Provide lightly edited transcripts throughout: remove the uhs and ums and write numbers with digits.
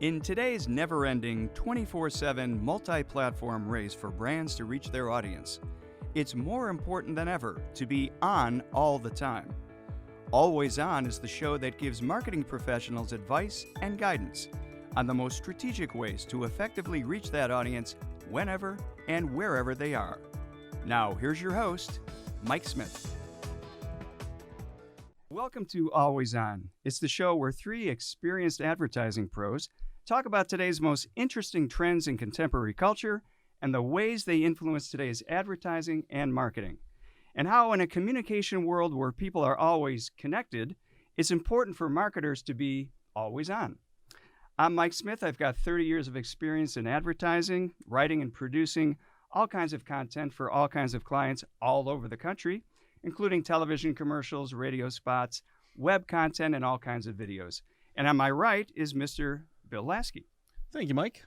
In today's never-ending, 24/7 multi-platform race for brands to reach their audience, it's more important than ever to be on all the time. Always On is the show that gives marketing professionals advice and guidance on the most strategic ways to effectively reach that audience whenever and wherever they are. Now, here's your host, Mike Smith. Welcome to Always On. It's the show where three experienced advertising pros talk about today's most interesting trends in contemporary culture and the ways they influence today's advertising and marketing, and how in a communication world where people are always connected, it's important for marketers to be always on. I'm Mike Smith. I've got 30 years of experience in advertising, writing and producing all kinds of content for all kinds of clients all over the country, including television commercials, radio spots, web content, and all kinds of videos. And on my right is Mr. Bill Lasky. Thank you, Mike.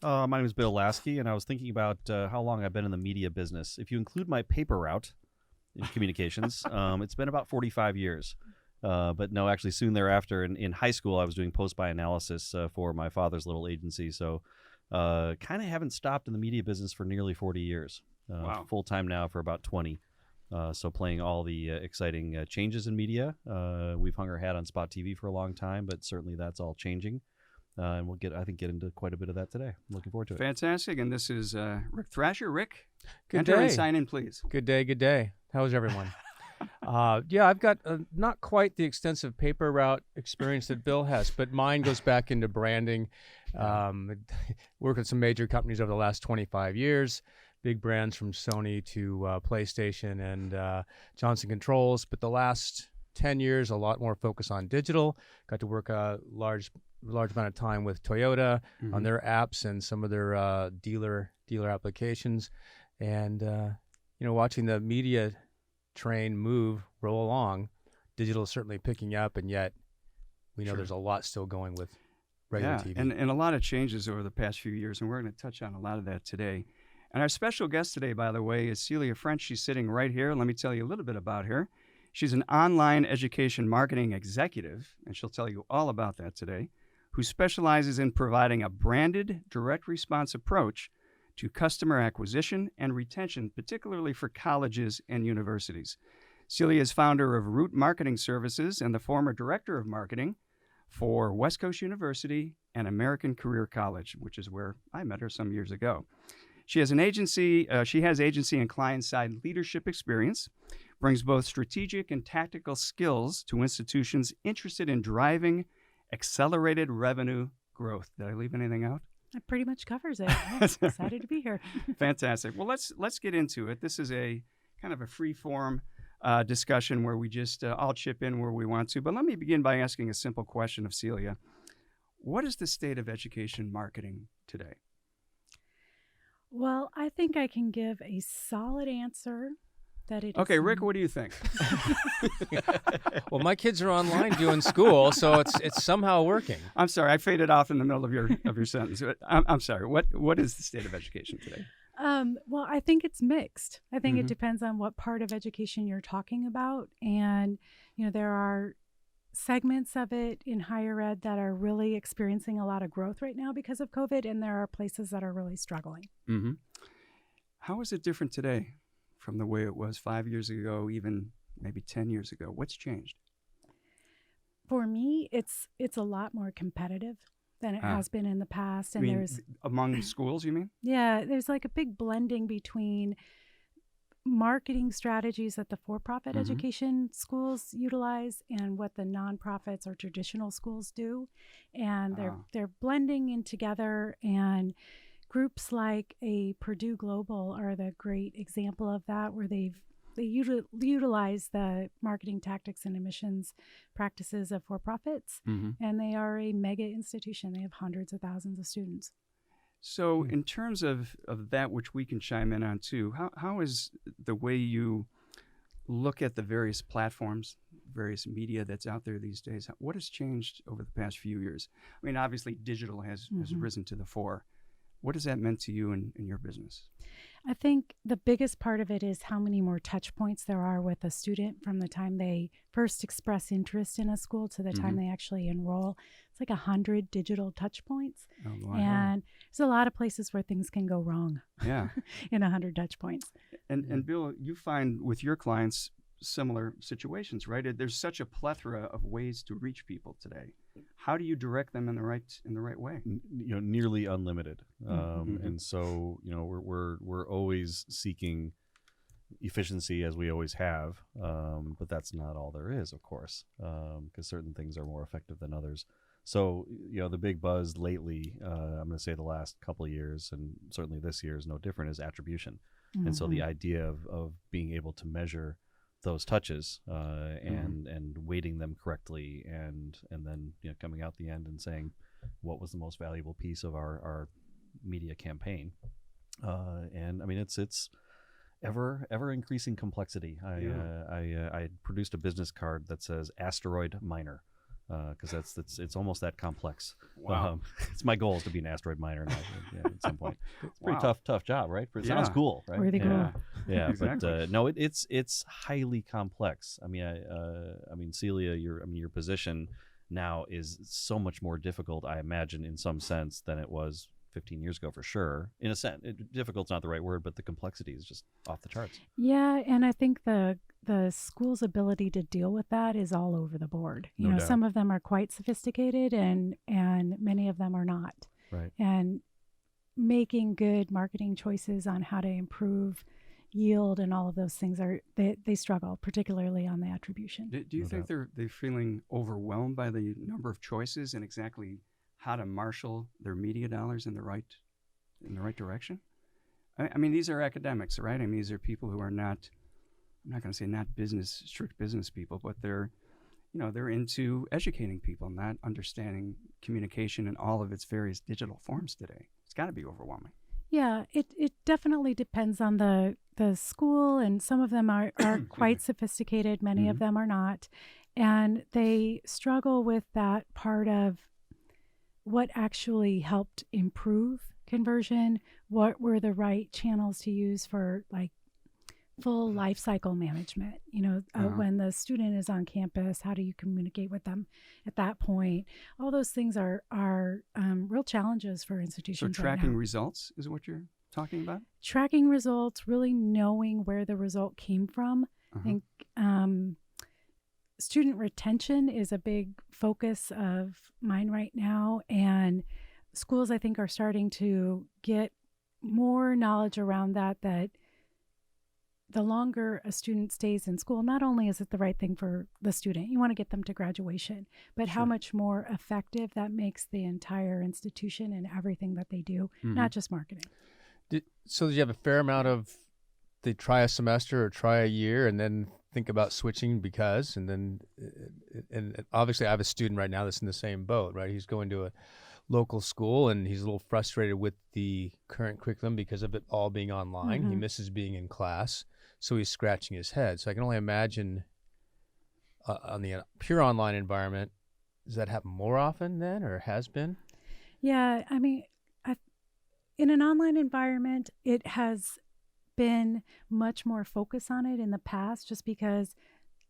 My name is Bill Lasky, and I was thinking about how long I've been in the media business. If you include my paper route in communications, it's been about 45 years. But no, actually soon thereafter, in high school, I was doing post-buy analysis for my father's little agency. So kind of haven't stopped in the media business for nearly 40 years. Wow. Full-time now for about 20. So playing all the exciting changes in media. We've hung our hat on spot TV for a long time, but certainly that's all changing. And we'll get into quite a bit of that today. I'm looking forward to it. Fantastic. And this is Rick Thrasher. Rick, Good enter day. and sign in, please. Good day. How's everyone? Yeah, I've got not quite the extensive paper route experience that Bill has, but mine goes back into branding. Worked with some major companies over the last 25 years, big brands from Sony to PlayStation and Johnson Controls. But the last 10 years, a lot more focus on digital. Got to work a large amount of time with Toyota on their apps and some of their dealer applications, and watching the media train roll along. Digital is certainly picking up, and yet we know there's a lot still going with regular TV. And a lot of changes over the past few years, and we're going to touch on a lot of that today. And our special guest today, by the way, is Celia Ffrench. She's sitting right here. Let me tell you a little bit about her. She's an online education marketing executive, and she'll tell you all about that today, who specializes in providing a branded, direct response approach to customer acquisition and retention, particularly for colleges and universities. Celia is founder of Root Marketing Services and the former director of marketing for West Coast University and American Career College, which is where I met her some years ago. She has agency and client-side leadership experience, brings both strategic and tactical skills to institutions interested in driving accelerated revenue growth. Did I leave anything out? That pretty much covers it. I'm excited to be here. Fantastic. Well, let's get into it. This is a kind of a free-form discussion where we just all chip in where we want to. But let me begin by asking a simple question of Celia. What is the state of education marketing today? Well, I think I can give a solid answer that it Okay, is Rick, what do you think? Well, my kids are online doing school, so it's somehow working. I'm sorry, I faded off in the middle of your sentence. I'm sorry. What is the state of education today? Well, I think it's mixed. I think it depends on what part of education you're talking about. And, there are segments of it in higher ed that are really experiencing a lot of growth right now because of COVID, and there are places that are really struggling. Mm-hmm. How is it different today from the way it was 5 years ago, even maybe 10 years ago? What's changed? For me, it's a lot more competitive than it has been in the past. And there's among schools, you mean? Yeah, there's like a big blending between marketing strategies that the for-profit education schools utilize and what the nonprofits or traditional schools do. And they're blending in together, and groups like a Purdue Global are the great example of that, where they utilize the marketing tactics and admissions practices of for-profits, and they are a mega institution. They have hundreds of thousands of students. So in terms of that, which we can chime in on too, how is the way you look at the various platforms, various media that's out there these days, what has changed over the past few years? I mean, obviously digital has risen to the fore. What has that meant to you in your business? I think the biggest part of it is how many more touch points there are with a student from the time they first express interest in a school to the time they actually enroll. It's like 100 digital touch points. Oh, boy. And there's a lot of places where things can go wrong Yeah. in 100 touch points. And Bill, you find with your clients similar situations, right? There's such a plethora of ways to reach people today. How do you direct them in the right way? Nearly unlimited. Mhm. And so, we're always seeking efficiency, as we always have. But that's not all there is, of course, because certain things are more effective than others. So, the big buzz lately, I'm going to say the last couple of years, and certainly this year is no different, is attribution. And so the idea of being able to measure those touches and weighting them correctly, and then coming out the end and saying what was the most valuable piece of our media campaign. And I mean, it's ever increasing complexity. I produced a business card that says asteroid miner, because it's almost that complex. Wow. It's my goal is to be an asteroid miner at some point. It's a pretty Wow. tough job, right? But it Yeah. sounds cool, right? Worthy goal. Yeah. Yeah, Exactly. but no, it's highly complex. I mean, Celia, your position now is so much more difficult, I imagine, in some sense, than it was 15 years ago, for sure. In a sense, difficult's not the right word, but the complexity is just off the charts. Yeah, and I think the school's ability to deal with that is all over the board. No doubt. Some of them are quite sophisticated, and many of them are not. Right. And making good marketing choices on how to improve yield and all of those things they struggle, particularly on the attribution. Do you No think doubt. they're feeling overwhelmed by the number of choices and exactly how to marshal their media dollars in the right direction? I mean, these are academics, right? I mean, these are people who are not, I'm not going to say not strict business people, but they're into educating people, not understanding communication in all of its various digital forms today. It's got to be overwhelming. Yeah, it definitely depends on the school, and some of them are quite sophisticated. Many of them are not, and they struggle with that part of what actually helped improve conversion. What were the right channels to use for like full life cycle management? When the student is on campus, how do you communicate with them at that point? All those things are real challenges for So institutions right tracking now. results is what you're talking about? Tracking results, really knowing where the result came from. I think student retention is a big focus of mine right now, and schools, I think, are starting to get more knowledge around that the longer a student stays in school, not only is it the right thing for the student, you want to get them to graduation, but how Sure. much more effective that makes the entire institution and everything that they do, not just marketing. So did you have a fair amount of they try a semester or try a year and then think about switching because, and then and obviously I have a student right now that's in the same boat, right? He's going to a local school and he's a little frustrated with the current curriculum because of it all being online. He misses being in class, so he's scratching his head. So I can only imagine on the pure online environment, does that happen more often then, or has been? Yeah, I mean, in an online environment, it has been much more focus on it in the past, just because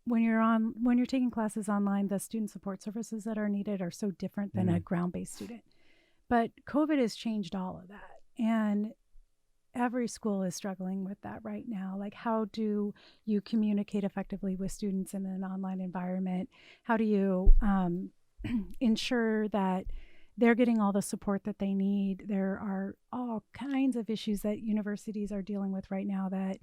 when you're taking classes online, the student support services that are needed are so different than a ground-based student. But COVID has changed all of that, and every school is struggling with that right now. Like, how do you communicate effectively with students in an online environment? How do you ensure that they're getting all the support that they need? There are all kinds of issues that universities are dealing with right now that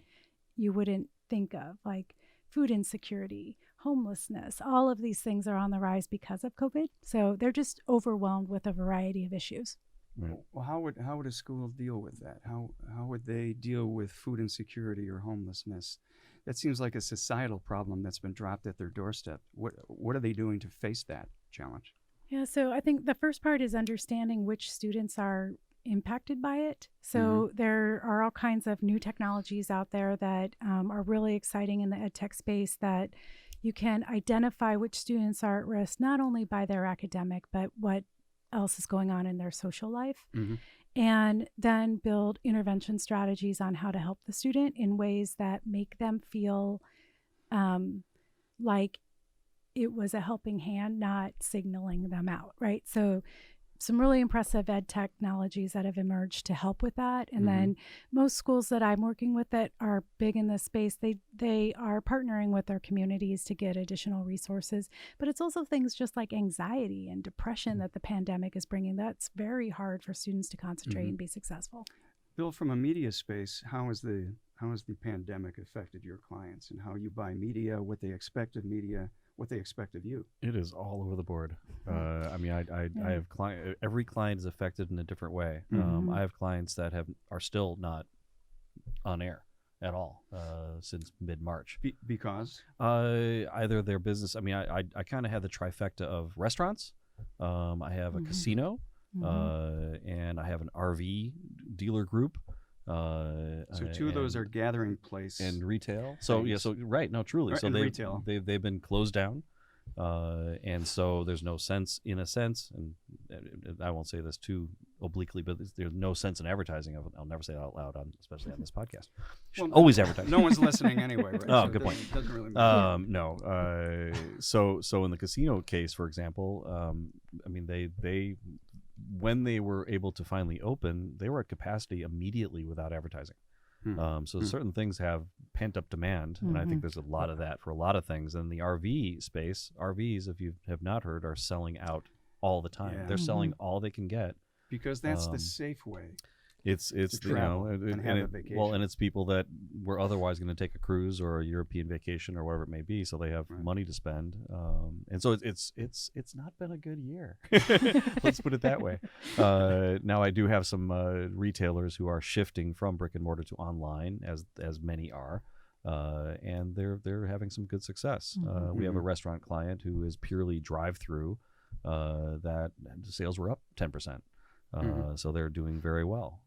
you wouldn't think of, like food insecurity, homelessness. All of these things are on the rise because of COVID. So they're just overwhelmed with a variety of issues. Right. Well, how would a school deal with that? How would they deal with food insecurity or homelessness? That seems like a societal problem that's been dropped at their doorstep. What are they doing to face that challenge? Yeah, so I think the first part is understanding which students are impacted by it. So there are all kinds of new technologies out there that are really exciting in the ed tech space, that you can identify which students are at risk, not only by their academic, but what else is going on in their social life, Mm-hmm. and then build intervention strategies on how to help the student in ways that make them feel like it was a helping hand, not signaling them out, right? So some really impressive ed technologies that have emerged to help with that. And then most schools that I'm working with that are big in this space, they are partnering with their communities to get additional resources. But it's also things just like anxiety and depression that the pandemic is bringing. That's very hard for students to concentrate and be successful. Bill, from a media space, how has the pandemic affected your clients and how you buy media, what they expect of media, what they expect of you? It is all over the board. I mean, I have every client is affected in a different way. I have clients that are still not on air at all since mid-March. Because? Either their business, I mean, I kind of have the trifecta of restaurants. I have a casino, and I have an RV dealer group. So two of those are gathering place and retail. So yeah, so right, no, truly. So retail. They've been closed down, and so there's no sense, in a sense, and I won't say this too obliquely, but there's no sense in advertising. I'll never say that out loud, especially on this podcast. Well, always advertise. No one's listening anyway, right? Oh, So good point. It doesn't really matter. No. So in the casino case, for example, I mean, they when they were able to finally open, they were at capacity immediately without advertising. So certain things have pent up demand, and I think there's a lot of that for a lot of things. And the RV space, RVs, if you have not heard, are selling out all the time. Yeah. They're selling all they can get. Because that's the safe way. It's you travel know, and have a vacation. well, and it's people that were otherwise going to take a cruise or a European vacation or whatever it may be, so they have money to spend, and so it's not been a good year. Let's put it that way. Now I do have some retailers who are shifting from brick and mortar to online, as many are, and they're having some good success. We have a restaurant client who is purely drive-through, that sales were up 10%. So they're doing very well.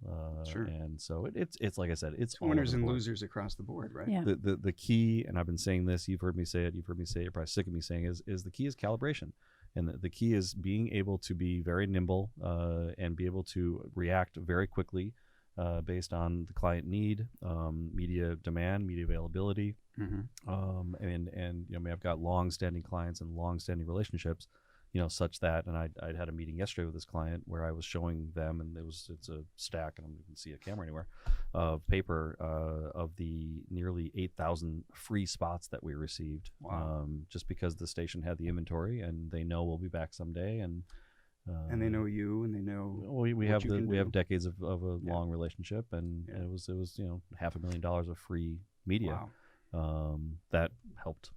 Sure. And so it's like I said, it's all winners over the and board. losers across the board, right? Yeah. The key, and I've been saying this, you've heard me say it, you're probably sick of me saying, is the key is calibration. And the key is being able to be very nimble and be able to react very quickly based on the client need, media demand, media availability. And you know, I mean, I've got long-standing clients and long-standing relationships, you know, such that, and I'd had a meeting yesterday with this client where I was showing them, and it's a stack, and you can see a camera anywhere, of paper of the nearly 8,000 free spots that we received. Wow. Just because the station had the inventory, and they know we'll be back someday, and they know you, and they know we have you have decades of a long relationship, and it was you know, $500,000 of free media. Wow. That helped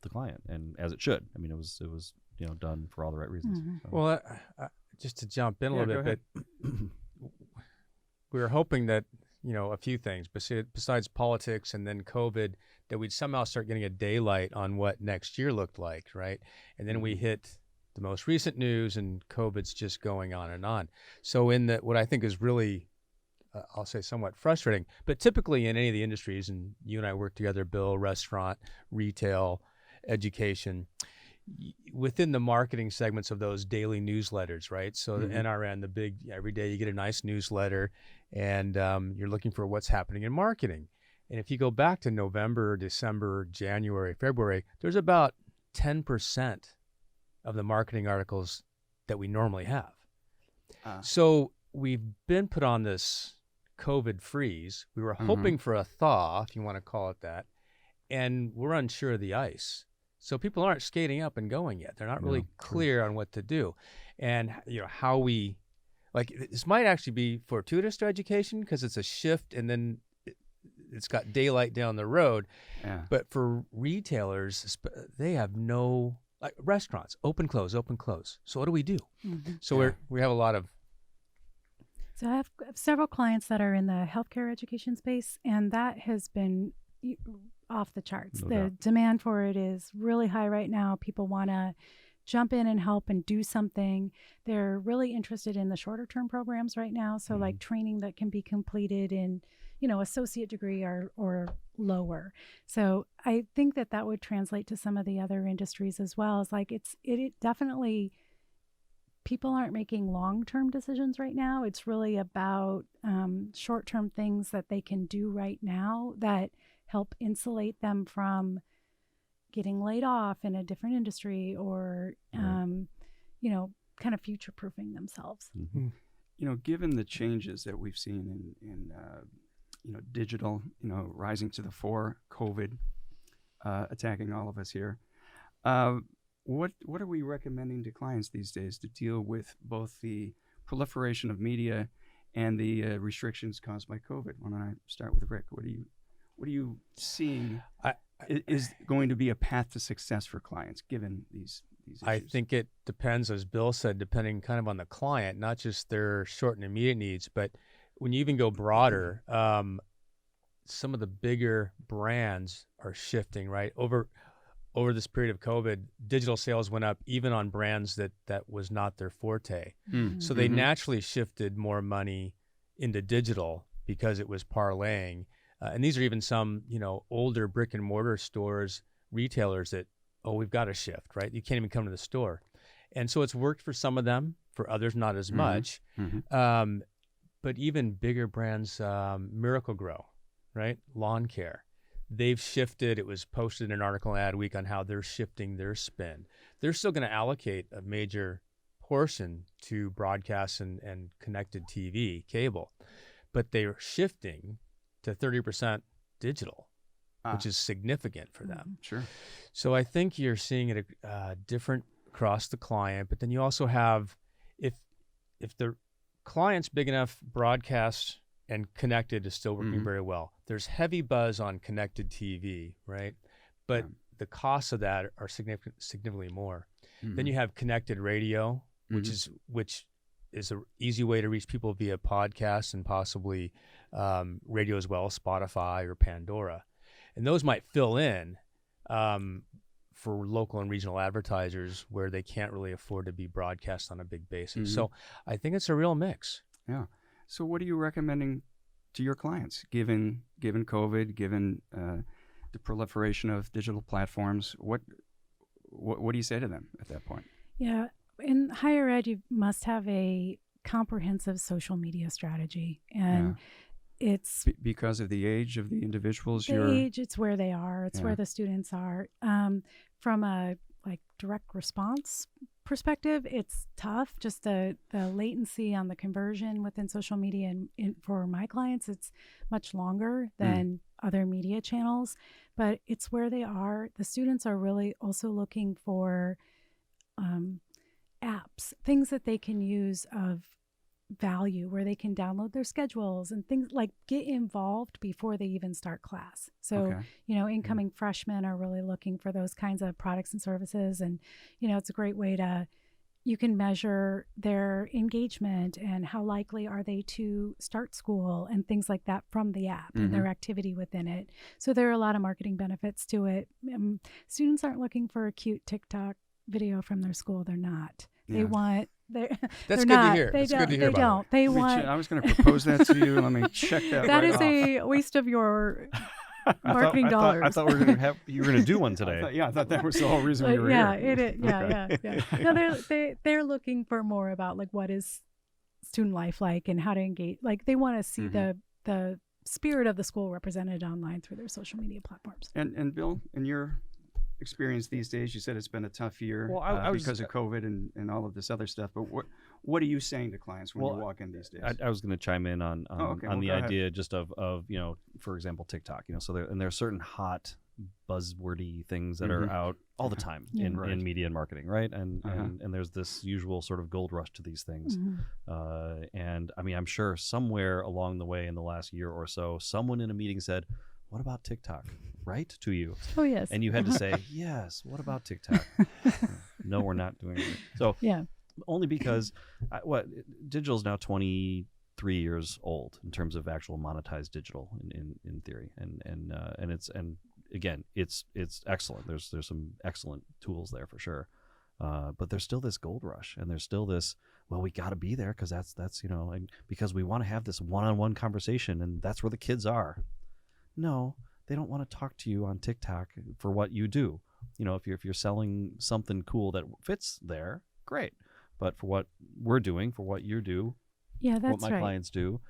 the client, and as it should. I mean, it was you know, done for all the right reasons. So. Well, just to jump in a little bit, but we were hoping that, you know, a few things besides politics and then COVID, that we'd somehow start getting a daylight on what next year looked like, right? And then we hit the most recent news, and COVID's just going on and on. So in what I think is really, I'll say somewhat frustrating, but typically in any of the industries, and you and I work together, Bill, restaurant, retail, education, within the marketing segments of those daily newsletters, right? So the NRN, the big, every day you get a nice newsletter, and you're looking for what's happening in marketing. And if you go back to November, December, January, February, there's about 10% of the marketing articles that we normally have. So we've been put on this COVID freeze. We were hoping for a thaw, if you want to call it that, and we're unsure of the ice. So people aren't skating up and going yet. They're not really clear on what to do. And, you know, how we, like, this might actually be fortuitous to education because it's a shift, and then it's got daylight down the road. Yeah. But for retailers, they have no, like restaurants, open, close, open, close. So what do we do? So we have a lot of. So I have several clients that are in the healthcare education space, and that has been off the charts. The demand for it is really high right now. People want to jump in and help and do something. They're really interested in the shorter term programs right now. So like training that can be completed in, you know, associate degree or lower. So I think that would translate to some of the other industries as well. It's like it definitely people aren't making long-term decisions right now. It's really about short-term things that they can do right now that help insulate them from getting laid off in a different industry or, kind of future-proofing themselves. Mm-hmm. Given the changes that we've seen in digital, rising to the fore, COVID attacking all of us here, what are we recommending to clients these days to deal with both the proliferation of media and the restrictions caused by COVID? Why don't I start with Rick? What are you seeing is going to be a path to success for clients given these issues? I think it depends, as Bill said, depending kind of on the client, not just their short and immediate needs, but when you even go broader, some of the bigger brands are shifting, right? Over this period of COVID, digital sales went up even on brands that was not their forte. So they naturally shifted more money into digital because it was parlaying. And these are even some, older brick and mortar stores, retailers that, we've got to shift, right? You can't even come to the store. And so it's worked for some of them, for others not as much. But even bigger brands, Miracle-Gro, right? Lawn care. They've shifted. It was posted in an article in Adweek on how they're shifting their spend. They're still going to allocate a major portion to broadcast and connected TV, cable, but they're shifting to 30% digital, which is significant for them. Sure. So I think you're seeing it different across the client, but then you also have, if the client's big enough, broadcast and connected is still working very well. There's heavy buzz on connected TV, right? But the costs of that are significantly more. Then you have connected radio, which is an easy way to reach people via podcasts and possibly radio as well, Spotify or Pandora. And those might fill in for local and regional advertisers where they can't really afford to be broadcast on a big basis. So I think it's a real mix. Yeah. So what are you recommending to your clients, given COVID, given the proliferation of digital platforms? What do you say to them at that point? Yeah. In higher ed, you must have a comprehensive social media strategy. And it's because of the age of the individuals. It's where they are. It's where the students are. From a direct response perspective, it's tough. Just the latency on the conversion within social media, and for my clients, it's much longer than other media channels. But it's where they are. The students are really also looking for apps, things that they can use of value, where they can download their schedules and things like get involved before they even start class. So, incoming freshmen are really looking for those kinds of products and services. And, it's a great way you can measure their engagement and how likely are they to start school and things like that from the app and their activity within it. So there are a lot of marketing benefits to it. Students aren't looking for a cute TikTok video from their school. They're not. They want. That's they're good not. to hear. They That's don't. good to hear. They don't. They want. I was going to propose that to you. Let me check that. That right is off. a waste of your marketing dollars. I thought you were going to do one today. I thought that was the whole reason we were here. It is. Yeah. No, they're looking for more about what is student life like and how to engage. They want to see the spirit of the school represented online through their social media platforms. And Bill, in your experience these days, you said it's been a tough year because of COVID and all of this other stuff. But what are you saying to clients when you walk in these days? I was going to chime in on the idea just of for example, TikTok. So there are certain hot buzzwordy things that are out all the time in media and marketing, right? And there's this usual sort of gold rush to these things. And I mean, I'm sure somewhere along the way in the last year or so, someone in a meeting said, "What about TikTok?" Right to you. Oh, yes. And you had to say, "Yes, what about TikTok?" No, we're not doing it. So only because digital is now 23 years old in terms of actual monetized digital in theory. And it's excellent. There's some excellent tools there for sure. But there's still this gold rush, and there's still this, we got to be there because that's because we want to have this one-on-one conversation, and that's where the kids are. No, they don't want to talk to you on TikTok for what you do. If you're selling something cool that fits there, great. but for what we're doing, for what you do, Yeah, what that's my right. clients do.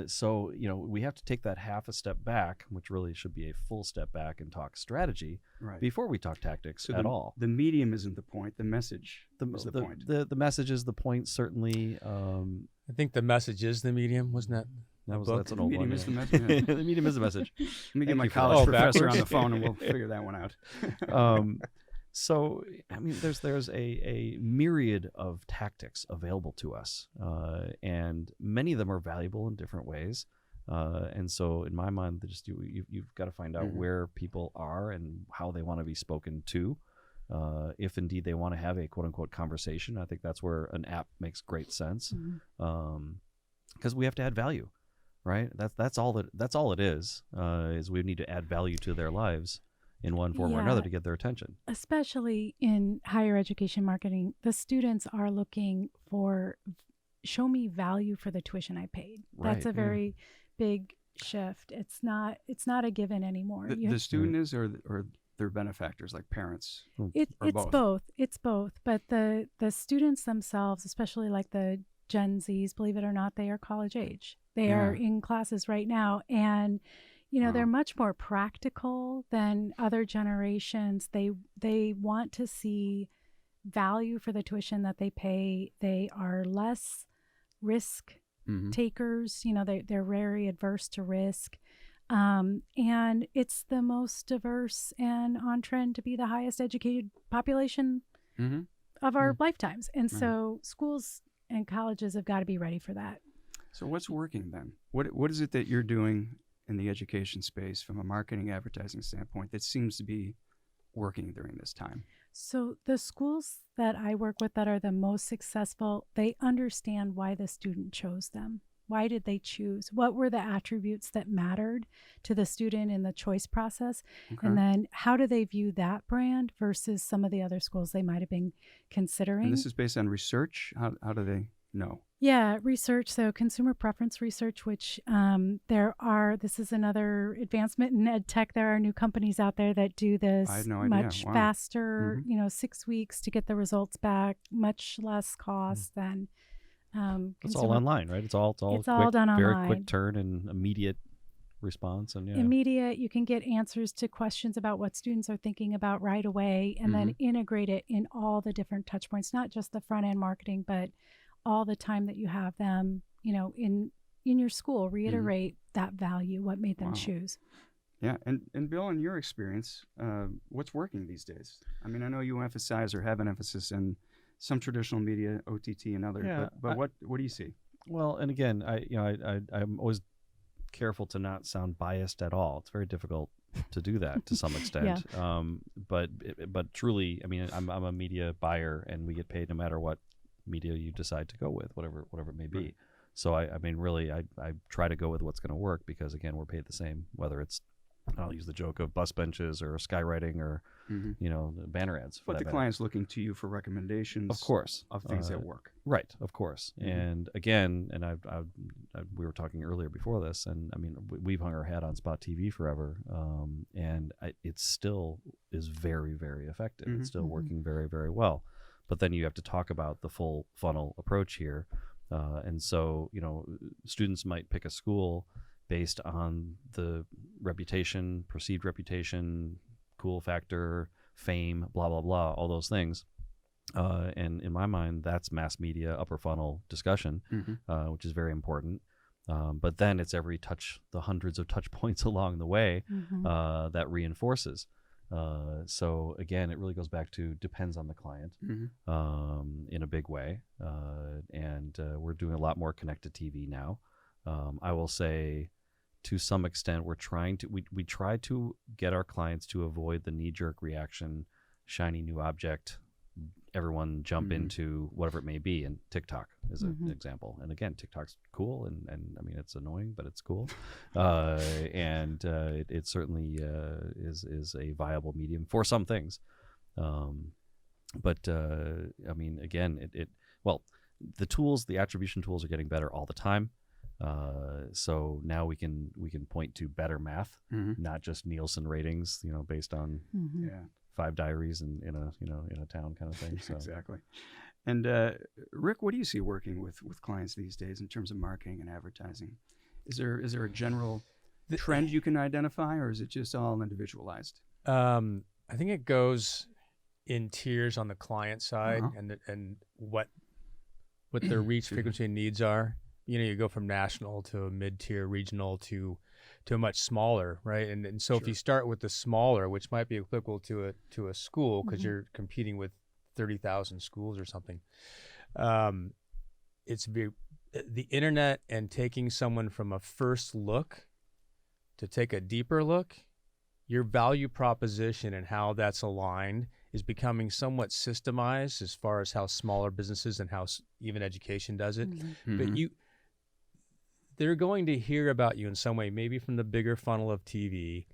So, we have to take that half a step back, which really should be a full step back, and talk strategy Right. before we talk tactics So at all. the medium isn't the point. The message is the point. The message is the point, certainly. I think the message is the medium, wasn't that? That's an The old medium one. is yeah. the message, yeah. The medium is the message. Let me Thank get my you for that. college Oh, professor on backwards? the phone and we'll figure that one out. So, I mean, there's a myriad of tactics available to us, and many of them are valuable in different ways. And so, in my mind, you've got to find out where people are and how they want to be spoken to. If indeed they want to have a quote unquote conversation, I think that's where an app makes great sense, because we have to add value, right? That's all it is we need to add value to their lives in one form or another to get their attention. Especially in higher education marketing, the students are looking for show me value for the tuition I paid. That's Right. a very big shift. It's not a given anymore. The student is or their benefactors like parents. It's both? both. It's both. But the students themselves, especially like the Gen Zs, believe it or not, they are college age. They are in classes right now, and they're much more practical than other generations. They want to see value for the tuition that they pay. They are less risk takers. They're very adverse to risk. And it's the most diverse and on trend to be the highest educated population of our lifetimes. And so schools and colleges have got to be ready for that. So what's working then? What is it that you're doing in the education space from a marketing advertising standpoint that seems to be working during this time? So the schools that I work with that are the most successful, they understand why the student chose them. Why did they choose? What were the attributes that mattered to the student in the choice process? Okay. And then how do they view that brand versus some of the other schools they might have been considering? And this is based on research? How do they know? Yeah, research. So consumer preference research, which this is another advancement in ed tech. There are new companies out there that do this I had no idea. much Wow. faster, 6 weeks to get the results back, much less cost than It's all online, right? It's all It's quick, all done very online. quick turn and immediate response, and immediate. You can get answers to questions about what students are thinking about right away, and then integrate it in all the different touch points, not just the front end marketing, but all the time that you have them, in your school, reiterate that value, what made them choose. Yeah, and Bill, in your experience, what's working these days? I mean, I know you emphasize or have an emphasis in some traditional media, OTT and others, but what do you see? Well, and again, I'm always careful to not sound biased at all. It's very difficult to do that to some extent. But truly, I mean, I'm a media buyer, and we get paid no matter what media you decide to go with, whatever it may be. Right. So I mean, really, I try to go with what's going to work, because again, we're paid the same, whether it's, I'll use the joke of bus benches or skywriting or banner ads. But the client's looking to you for recommendations, of course, of things that work. Right, of course. And again, and we were talking earlier before this, and I mean, we've hung our hat on Spot TV forever, and it still is very, very effective. It's still working very, very well. But then you have to talk about the full funnel approach here. And so, students might pick a school based on the reputation, perceived reputation, cool factor, fame, blah, blah, blah, all those things. And in my mind, that's mass media, upper funnel discussion, which is very important. But then it's the hundreds of touch points along the way that reinforces. So again, it really goes back to depends on the client in a big way. And we're doing a lot more connected TV now. I will say, to some extent, we try to get our clients to avoid the knee-jerk reaction, shiny new object, everyone jump into whatever it may be. And TikTok is an example. And again, TikTok's cool, and I mean, it's annoying, but it's cool. It certainly is a viable medium for some things. But I mean, again, the attribution tools are getting better all the time. So now we can point to better math, not just Nielsen ratings, based on 5 diaries in a town kind of thing. So. Exactly. And Rick, what do you see working with clients these days in terms of marketing and advertising? Is there a general trend you can identify, or is it just all individualized? I think it goes in tiers on the client side, and what their reach, frequency, and needs are. You go from national to a mid-tier, regional to a much smaller, right? And so if you start with the smaller, which might be applicable to a school because you're competing with 30,000 schools or something, it's the internet and taking someone from a first look to take a deeper look. Your value proposition and how that's aligned is becoming somewhat systemized as far as how smaller businesses and how even education does it. But they're going to hear about you in some way, maybe from the bigger funnel of TV,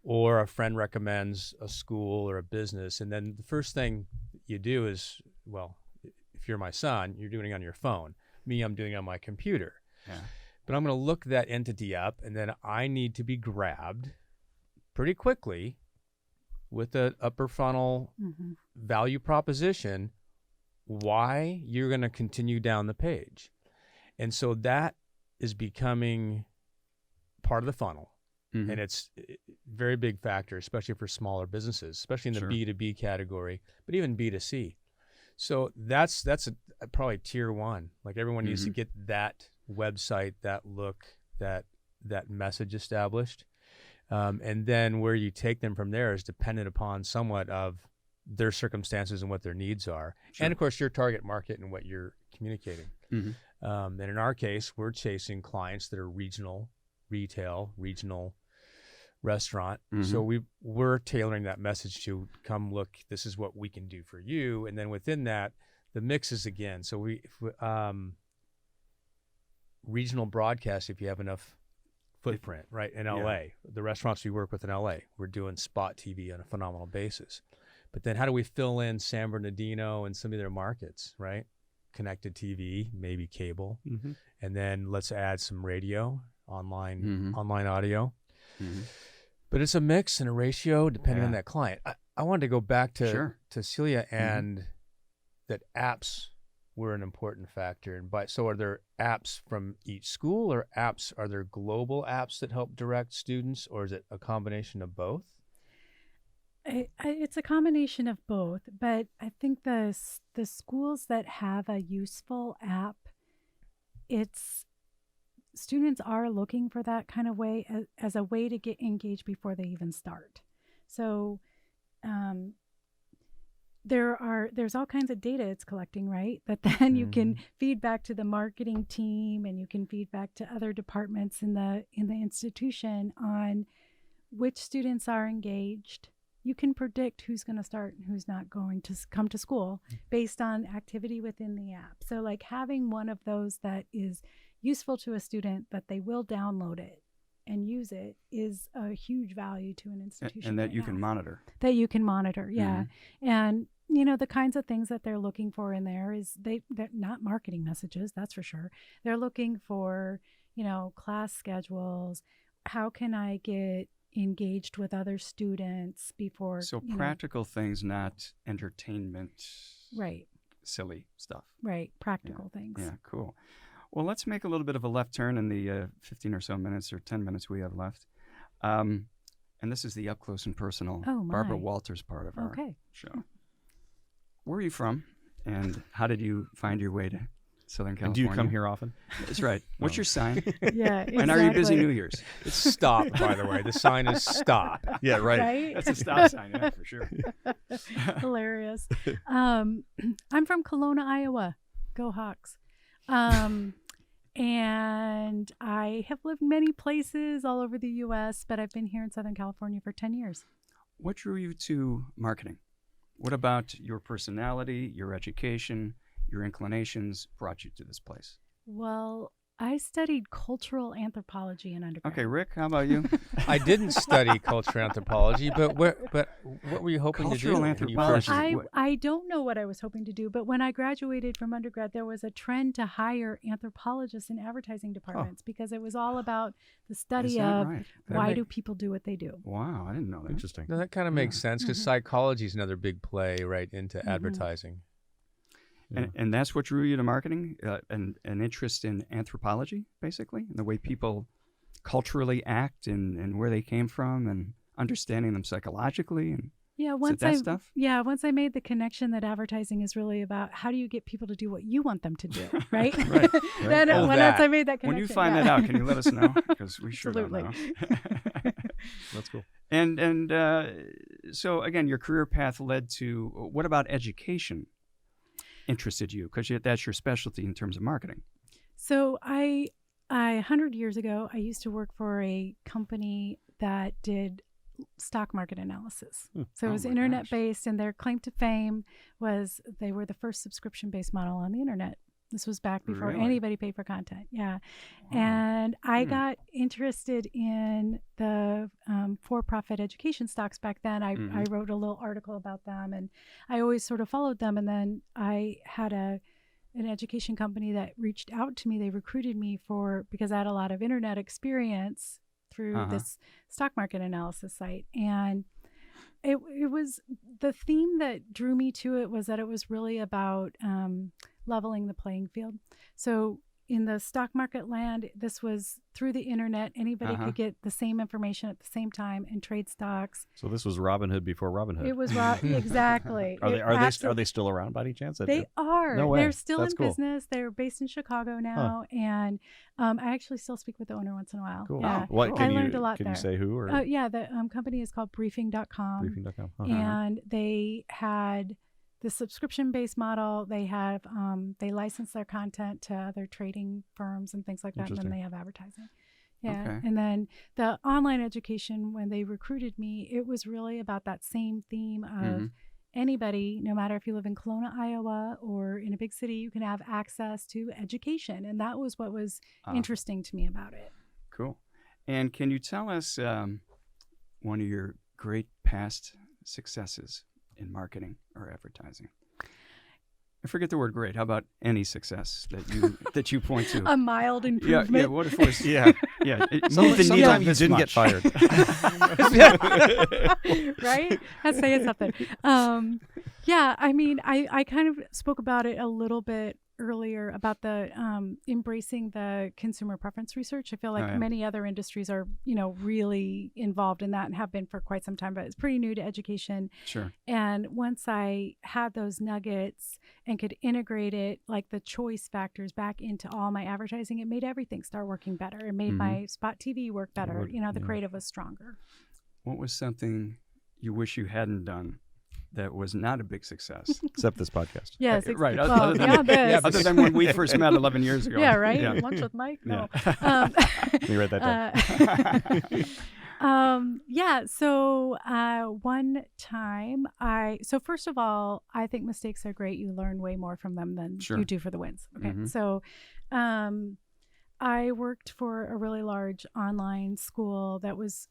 or a friend recommends a school or a business. And then the first thing you do is, well, if you're my son, you're doing it on your phone. Me, I'm doing it on my computer. Yeah. But I'm going to look that entity up, and then I need to be grabbed pretty quickly with an upper funnel value proposition, why you're going to continue down the page. And so that is becoming part of the funnel. And it's a very big factor, especially for smaller businesses, especially in the B2B category, but even B2C. So that's probably tier one. Like everyone needs to get that website, that look, that message established. And then where you take them from there is dependent upon somewhat of their circumstances and what their needs are. And of course, your target market and what you're communicating. And in our case, we're chasing clients that are regional, retail, regional restaurant. So we're tailoring that message to come look, this is what we can do for you. And then within that, the mixes again. So regional broadcast, if you have enough footprint, right? In LA, the restaurants we work with in LA, we're doing spot TV on a phenomenal basis. But then how do we fill in San Bernardino and some of their markets, right? Connected TV, maybe cable. And then let's add some radio, online audio. But it's a mix and a ratio depending on that client. I wanted to go back to Celia and that apps were an important factor. And so are there apps from each school, or are there global apps that help direct students, or is it a combination of both? It's a combination of both, but I think the schools that have a useful app, students are looking for that kind of way as a way to get engaged before they even start. So there's all kinds of data it's collecting, right? That then you can feed back to the marketing team, and you can feed back to other departments in the institution on which students are engaged. You can predict who's going to start and who's not going to come to school based on activity within the app. So like having one of those that is useful to a student, that they will download it and use it, is a huge value to an institution. And that you can monitor. That you can monitor, And the kinds of things that they're looking for in there is they're not marketing messages, that's for sure. They're looking for, class schedules. How can I get engaged with other students before? So practical things, not entertainment. Right. Silly stuff. Right. Practical things. Yeah, cool. Well, let's make a little bit of a left turn in the 15 or so minutes or 10 minutes we have left. And this is the up close and personal Barbara Walters part of our show. Where are you from, and how did you find your way to Southern California? And do you come here often? That's right. What's your sign? Yeah, exactly. And are you busy New Year's? It's stop, by the way. The sign is stop. Yeah, right. That's a stop sign, yeah, for sure. Hilarious. I'm from Kelowna, Iowa. Go Hawks. And I have lived many places all over the U.S., but I've been here in Southern California for 10 years. What drew you to marketing? What about your personality, your education, your inclinations brought you to this place? Well, I studied cultural anthropology in undergrad. Okay, Rick, how about you? I didn't study cultural anthropology, but what were you hoping to do? Cultural anthropology. I don't know what I was hoping to do, but when I graduated from undergrad, there was a trend to hire anthropologists in advertising departments because it was all about the study of why do people do what they do. Wow, I didn't know that. Interesting. No, that kind of makes sense because psychology is another big play right into advertising. And that's what drew you to marketing, and an interest in anthropology, basically, and the way people culturally act and where they came from and understanding them psychologically. And Yeah, is it that stuff? once I made the connection that advertising is really about how do you get people to do what you want them to do, right? Right. Then Oh, once that. I made that connection, When you find yeah. that out, can you let us know? Because we sure don't know. Absolutely. That's cool. And so again, your career path led to, what about education interested you? Because that's your specialty in terms of marketing. So I 100 years ago, I used to work for a company that did stock market analysis. So it Oh was my internet gosh. based, and their claim to fame was they were the first subscription based model on the internet. This was back before Really? anybody paid for content. Yeah. Wow. And I Hmm. got interested in the for-profit education stocks back then. I Mhm. wrote a little article about them, and I always sort of followed them. And then I had an education company that reached out to me. They recruited me because I had a lot of internet experience through Uh-huh. this stock market analysis site. And it was the theme that drew me to it was that it was really about leveling the playing field. So in the stock market land, this was through the internet. Anybody Uh-huh. could get the same information at the same time and trade stocks. So this was Robin Hood before Robin Hood. It was exactly. Are It they absolutely- still around by any chance? They are. No way. They're still That's in cool. business. They're based in Chicago now, and I actually still speak with the owner once in a while. Cool. Yeah. What cool. can I you learned a lot can there. you say who or Yeah, the company is called briefing.com. briefing.com? Huh. And they had the subscription-based model. They have they license their content to other trading firms and things like that, and then Interesting. they have advertising. Yeah, Okay. and then the online education, when they recruited me, it was really about that same theme of Mhm. anybody, no matter if you live in Kelowna, Iowa, or in a big city, you can have access to education, and that was what was interesting to me about it. Cool. And can you tell us one of your great past successes in marketing or advertising? I forget the word great. How about any success that you point to? A mild Yeah, improvement. yeah. What if it was? Yeah. Yeah. It Some- moved the needle sometimes you this didn't much. get fired. Right? That's saying something. Yeah, I mean, I kind of spoke about it a little bit earlier about the embracing the consumer preference research. I feel like Oh, yeah. many other industries are, really involved in that and have been for quite some time, but it's pretty new to education. Sure. And once I had those nuggets and could integrate it, like the choice factors, back into all my advertising, it made everything start working better. It made Mhm. my spot TV work better. would, The yeah. creative was stronger. What was something you wish you hadn't done that was not a big success? Except this podcast. Yes, Right. Well, Other than, beyond this. other than when we first met 11 years ago. Yeah, right? Yeah. Lunch with Mike? No. Yeah. Let me write that down. Yeah, so one time so first of all, I think mistakes are great. You learn way more from them than Sure. you do for the wins. Okay. Mhm. So I worked for a really large online school that was,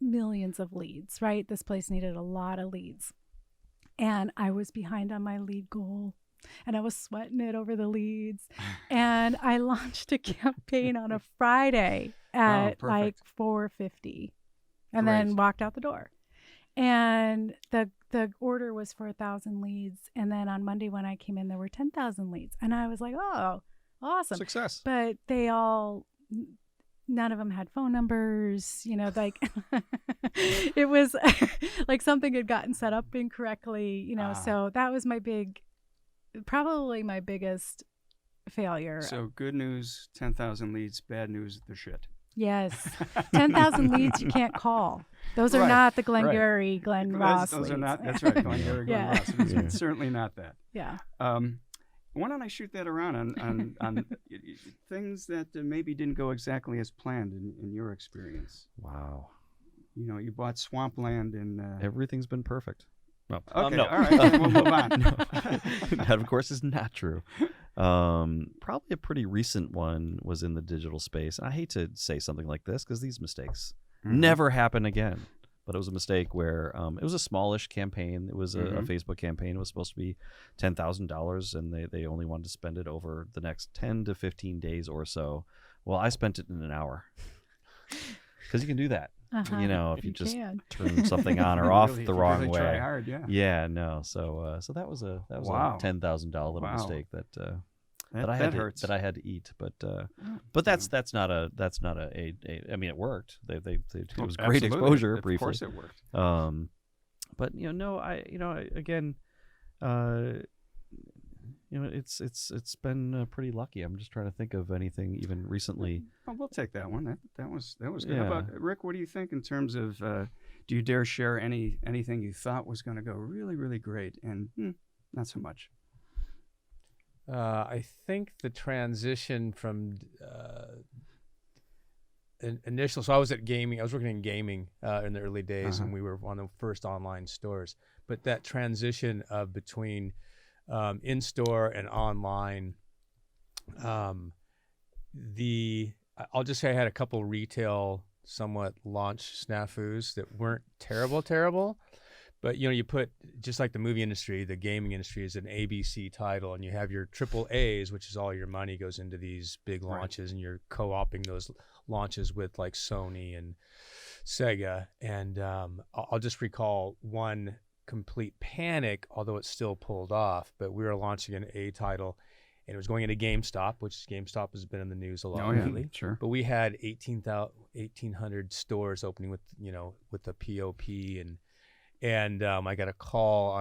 millions of leads, right? This place needed a lot of leads. And I was behind on my lead goal, and I was sweating it over the leads. And I launched a campaign on a Friday at perfect. like 4:50, and Great. then walked out the door. And the order was for 1,000 leads. And then on Monday when I came in, there were 10,000 leads. And I was like, oh, awesome. Success. But none of them had phone numbers, like it was like something had gotten set up incorrectly, so that was probably my biggest failure. So good news, 10,000 leads. Bad news, they're shit. Yes. 10,000 leads you can't call. Those are Right, not the Glengarry, Glen Ross Those are leads. not. That's right. Glengarry, Glen Yeah. Ross. It's Yeah. certainly not that. Yeah. Why don't I shoot that around on things that maybe didn't go exactly as planned in your experience? Wow. You bought swampland in. Everything's been perfect. No. Okay, no. all right, then we'll move on. That, of course, is not true. Probably a pretty recent one was in the digital space. And I hate to say something like this because these mistakes Mhm. never happen again. But it was a mistake where it was a smallish campaign. It was a Mhm. Facebook campaign. It was supposed to be $10,000, and they only wanted to spend it over the next 10 to 15 days or so. Well, I spent it in an hour because you can do that. You know, if you You just can. turn something on or off Really, the if you wrong really way. try hard, yeah. Yeah, no. So that was a Wow. $10,000 little Wow. mistake that That I had hurts. that I had to eat. But Yeah. that's not a I mean, it worked. It was Oh, great absolutely. exposure Of briefly. course it worked. But again, it's been pretty lucky. I'm just trying to think of anything even recently. Oh, we'll take that one. That was good. Yeah. How about Rick? What do you think in terms of? Do you dare share anything you thought was going to go really, really great and not so much? I think the transition from initial. So I was at gaming. I was working in gaming in the early days, and we were one of the first online stores. But that transition of between in-store and online, I'll just say I had a couple retail somewhat launch snafus that weren't terrible. But, you put, just like the movie industry, the gaming industry is an ABC title, and you have your triple A's, which is all your money goes into these big launches, and you're co-oping those launches with like Sony and Sega. And I'll just recall one complete panic, although it's still pulled off, but we were launching an A title, and it was going into GameStop, which GameStop has been in the news a lot lately. Sure. But we had 1,800 stores opening with the POP, and I got a call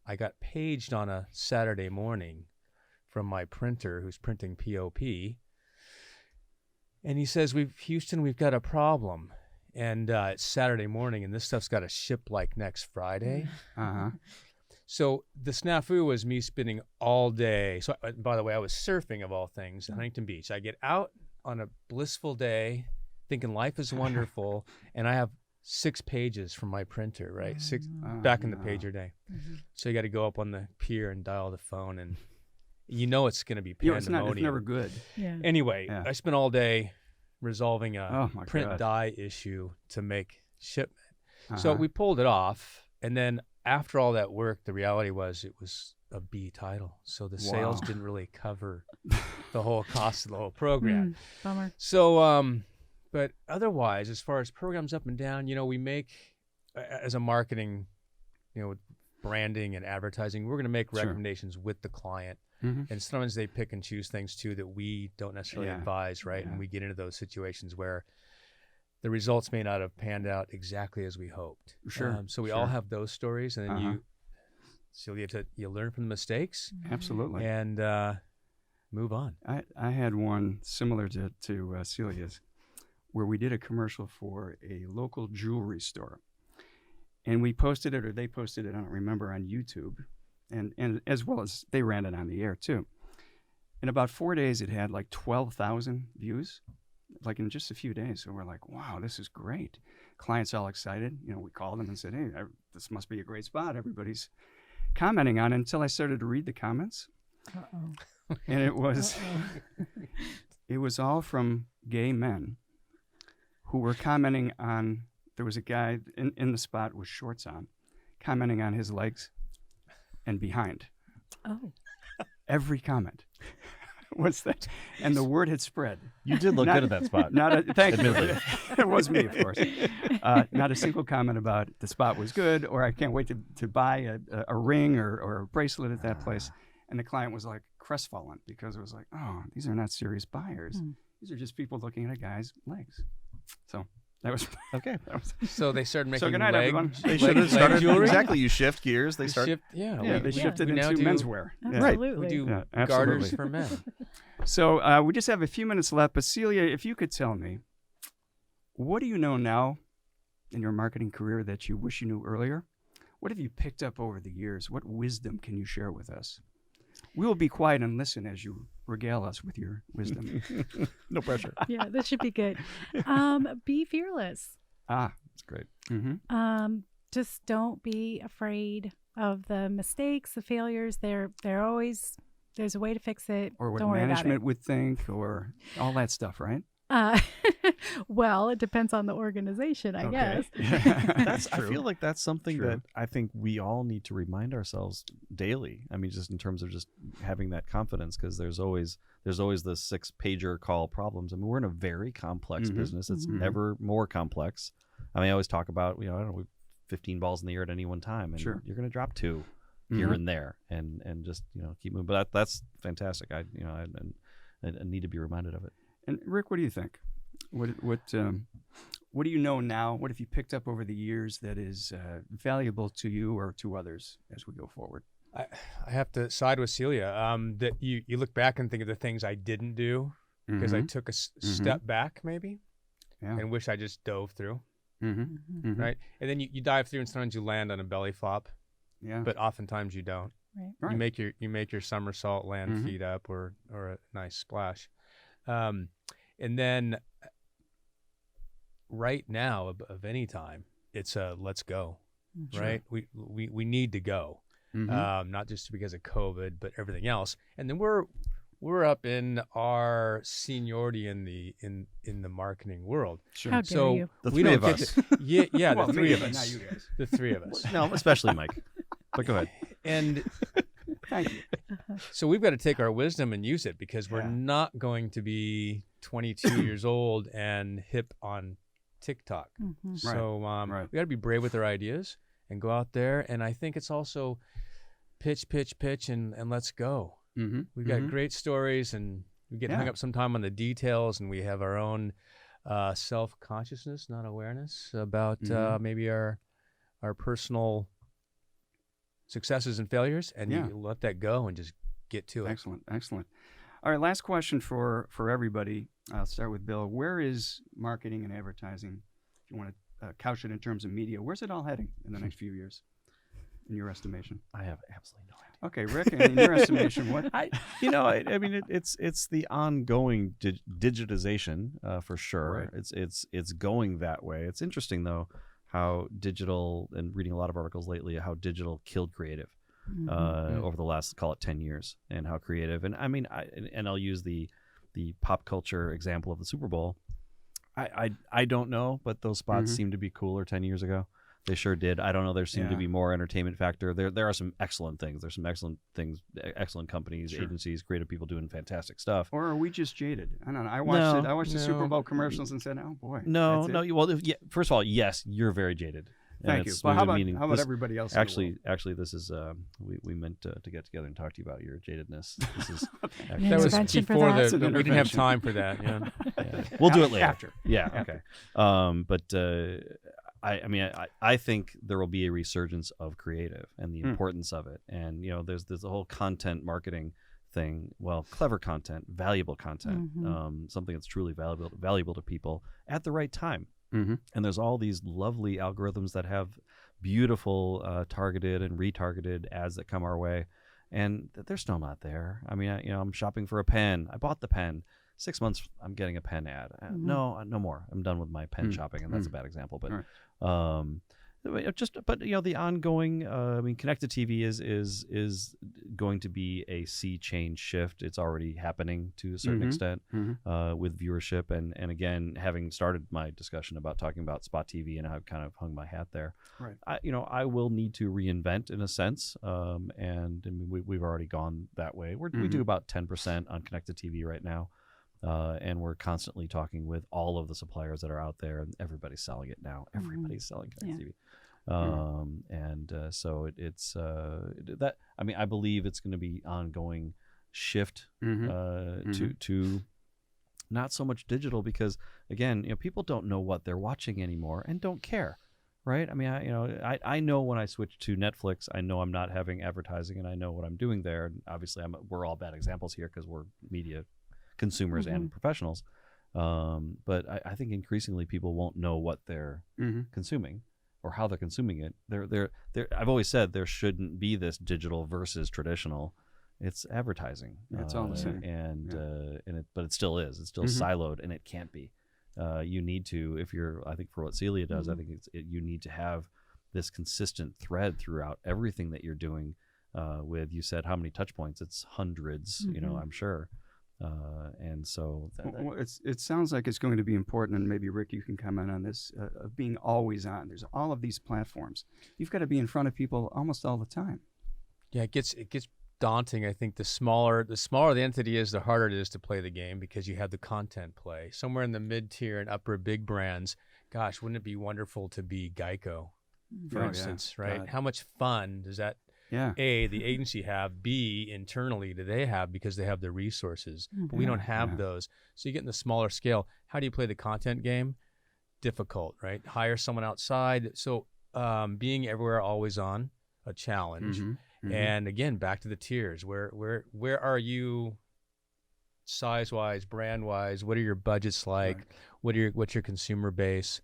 I got paged on a Saturday morning from my printer who's printing POP, and he says, Houston, we've got a problem. And it's Saturday morning, and this stuff's got to ship like next Friday. So the snafu was me spending all day. So, by the way, I was surfing, of all things, in Huntington Beach. I get out on a blissful day thinking life is wonderful, and I have 6 pages from my printer, right? 6 back in the pager day. So you got to go up on the pier and dial the phone, and it's going to be pandemonium. It's never good. Yeah. Anyway, I spent all day resolving a print God. die issue to make shipment. So we pulled it off, and then after all that work, the reality was it was a B title, so the sales didn't really cover the whole cost of the whole program. Bummer. So but otherwise, as far as programs up and down, we make, as a marketing, with branding and advertising, we're going to make recommendations with the client. And sometimes they pick and choose things too that we don't necessarily advise, right? And we get into those situations where the results may not have panned out exactly as we hoped. Sure. So we all have those stories, and then Celia, you learn from the mistakes. Absolutely. And move on. I had one similar to Celia's, where we did a commercial for a local jewelry store, and we posted it, or they posted it, I don't remember, on YouTube. And as well as they ran it on the air too. In about 4 days, it had like 12,000 views, like in just a few days. So we're like, wow, this is great. Clients all excited. We called them and said, hey, this must be a great spot. Everybody's commenting on it, until I started to read the comments. And it was, it was all from gay men who were commenting on, there was a guy in the spot with shorts on, commenting on his legs and behind. Every comment was that, and the word had spread. You did look good at that spot. Thank you. It was me, of course. Not a single comment about the spot was good, or I can't wait to buy a ring or a bracelet at that place. And the client was like crestfallen, because it was like, oh, these are not serious buyers. These are just people looking at a guy's legs. So that was okay. So they started making good night, everyone. They should have started jewelry. Exactly. You shift gears. They start. They shifted we now into do- menswear. Absolutely. We do Yeah, garters absolutely. for men. So we just have a few minutes left. But Celia, if you could tell me, what do you know now in your marketing career that you wish you knew earlier? What have you picked up over the years? What wisdom can you share with us? We will be quiet and listen as you regale us with your wisdom. No pressure. Yeah, this should be good. Be fearless. That's great. Just don't be afraid of the mistakes, the failures. They're always, there's a way to fix it. Or what Don't worry about management it. would think, or all that stuff, right? Uh, well, it depends on the organization, I guess. That's I feel like that's something True. that I think we all need to remind ourselves daily. I mean, just in terms of just having that confidence, because there's always the 6-pager call problems. I mean, we're in a very complex business. It's ever more complex. I mean, I always talk about, I don't know, 15 balls in the air at any one time, and Sure. you're going to drop 2 here and there, and just keep moving. But that's fantastic. I need to be reminded of it. And Rick, what do you think? What do you know now? What have you picked up over the years that is valuable to you or to others as we go forward? I have to side with Celia. That you look back and think of the things I didn't do because I took a step back maybe, and wish I just dove through. Right, and then you dive through, and sometimes you land on a belly flop. Yeah, but oftentimes you don't. Right. You make your somersault, land feet up, or a nice splash. And then right now of any time, it's let's go. Right, we need to go. Not just because of COVID, but everything else. And then we're up in our seniority in the marketing world. Sure. How dare you? The we three don't of get us. to, yeah, Well, the three me, of but us. not you guys. The three of us. No, especially Mike. But go ahead. And Thank you. so we've got to take our wisdom and use it, because we're Yeah. not going to be 22 years old and hip on TikTok. So Right. we got to be brave with our ideas and go out there. And I think it's also pitch, and let's go. We've got great stories, and we get hung up sometime on the details, and we have our own self-consciousness, not awareness, about maybe our personal successes and failures, and you let that go and just get to it. Excellent. All right, last question for everybody. I'll start with Bill. Where is marketing and advertising, if you want to couch it in terms of media, where's it all heading in the next few years, in your estimation? I have absolutely no idea. Okay, Rick, in your estimation, what? I mean, it's the ongoing digitization for sure. Right. It's going that way. It's interesting though how digital, and reading a lot of articles lately, how digital killed creative over the last, call it 10 years, and how creative. And I mean, I'll use the pop culture example of the Super Bowl. I don't know, but those spots seem to be cooler 10 years ago. They sure did. I don't know. There seemed to be more entertainment factor. There are some excellent things. There's some excellent things, excellent companies, agencies, creative people doing fantastic stuff. Or are we just jaded? I don't know. I watched the Super Bowl commercials and said, oh boy. No. that's it. Well, first of all, yes, you're very jaded. Thank you. But how about everybody else? Actually, this is we meant to get together and talk to you about your jadedness. This is An That was intervention for before that? we didn't have intervention. time for that. Yeah. we'll do it later. After. Yeah. After. Okay. But I think there will be a resurgence of creative and the importance of it. And there's a whole content marketing thing. Well, clever content, valuable content, something that's truly valuable to people at the right time. And there's all these lovely algorithms that have beautiful targeted and retargeted ads that come our way, and they're still not there. I mean, I'm shopping for a pen. I bought the pen. 6 months, I'm getting a pen ad. No more. I'm done with my pen shopping, and that's a bad example. But but the ongoing. I mean, connected TV is going to be a sea change shift. It's already happening to a certain extent with viewership, and again, having started my discussion about talking about spot TV, and I've kind of hung my hat there. Right. I will need to reinvent in a sense, and I mean, we've already gone that way. We do about 10% on connected TV right now. And we're constantly talking with all of the suppliers that are out there, and everybody's selling it now. Everybody's selling connected TV. So it's that. I mean, I believe it's going to be ongoing shift to not so much digital, because again, people don't know what they're watching anymore and don't care, right? I mean, I know when I switch to Netflix, I know I'm not having advertising, and I know what I'm doing there. And obviously, we're all bad examples here because we're media consumers and professionals, but I think increasingly people won't know what they're consuming or how they're consuming it. I've always said there shouldn't be this digital versus traditional. It's advertising. It's all the same. But it still is. It's still siloed, and it can't be. You need to, I think for what Celia does, I think you need to have this consistent thread throughout everything that you're doing. You said how many touch points? It's hundreds. I'm sure. And so Well, it sounds like it's going to be important, and maybe Rick, you can comment on this, of being always on. There's all of these platforms. You've got to be in front of people almost all the time. Yeah, it gets daunting. I think the smaller the entity is, the harder it is to play the game because you have the content play. Somewhere in the mid-tier and upper big brands, gosh, wouldn't it be wonderful to be Geico, for instance, right? God. How much fun does that Yeah. A, the agency have, B, internally do they have because they have the resources. But we Yeah, don't have yeah. those. So you get in the smaller scale. How do you play the content game? Difficult, right? Hire someone outside. So being everywhere, always on, a challenge. Mhm. And again, back to the tiers. Where are you size-wise, brand-wise? What are your budgets like? Right. What's your consumer base?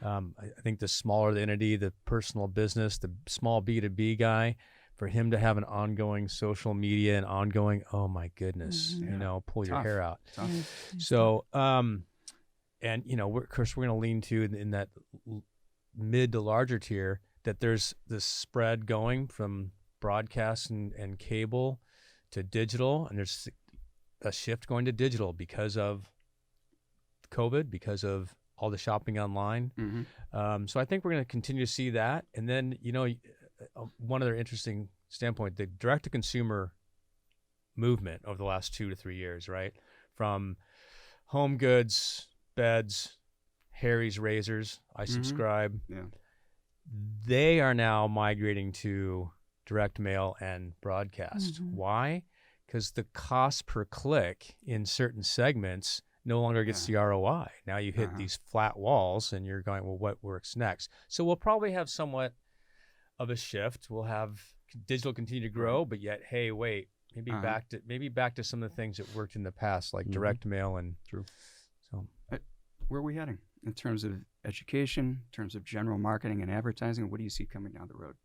I think the smaller the entity, the personal business, the small B2B guy, for him to have an ongoing social media and ongoing, oh my goodness, Yeah. pull your Tough. hair out. Tough. So, and of course, we're going to lean to in that mid to larger tier that there's this spread going from broadcast and cable to digital, and there's a shift going to digital because of COVID, because of all the shopping online. So I think we're going to continue to see that. And then, one other interesting standpoint, the direct-to-consumer movement over the last 2 to 3 years, right? From home goods, beds, Harry's razors, I subscribe. Yeah. They are now migrating to direct mail and broadcast. Why? Because the cost per click in certain segments no longer gets the ROI. Now you hit these flat walls and you're going, well, what works next? So we'll probably have somewhat of a shift. We'll have digital continue to grow, but yet, hey, wait, maybe back to some of the things that worked in the past, like direct mail and so. Where are we heading in terms of education, in terms of general marketing and advertising? What do you see coming down the road?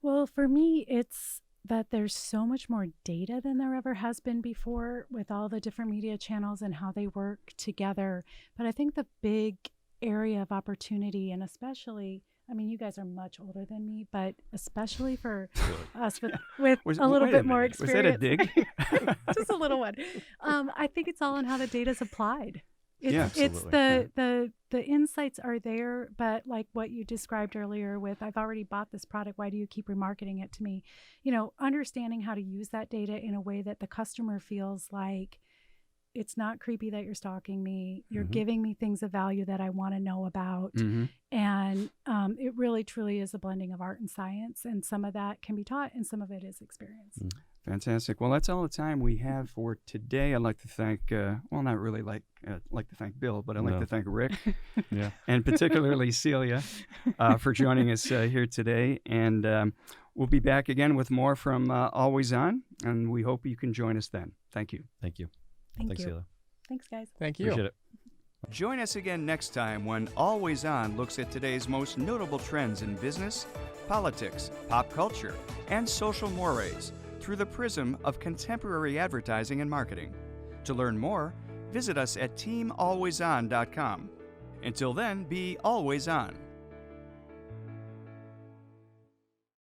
Well, for me, it's that there's so much more data than there ever has been before with all the different media channels and how they work together. But I think the big area of opportunity, and especially, I mean, you guys are much older than me, but especially for us with a little bit more experience. Was that a dig? Just a little one. I think it's all in how the data's applied. It's absolutely. the insights are there, but like what you described earlier with, I've already bought this product, why do you keep remarketing it to me? Understanding how to use that data in a way that the customer feels like it's not creepy that you're stalking me. You're giving me things of value that I want to know about. And it really, truly is a blending of art and science. And some of that can be taught and some of it is experience. Fantastic. Well, that's all the time we have for today. I'd like to thank, not really like to thank Bill, but I'd like to thank Rick and particularly Celia for joining us here today. And we'll be back again with more from Always On, and we hope you can join us then. Thank you. Thank you. Thanks, Celia. Thanks, guys. Thank you. Appreciate it. Join us again next time when Always On looks at today's most notable trends in business, politics, pop culture, and social mores through the prism of contemporary advertising and marketing. To learn more, visit us at teamalwayson.com. Until then, be always on.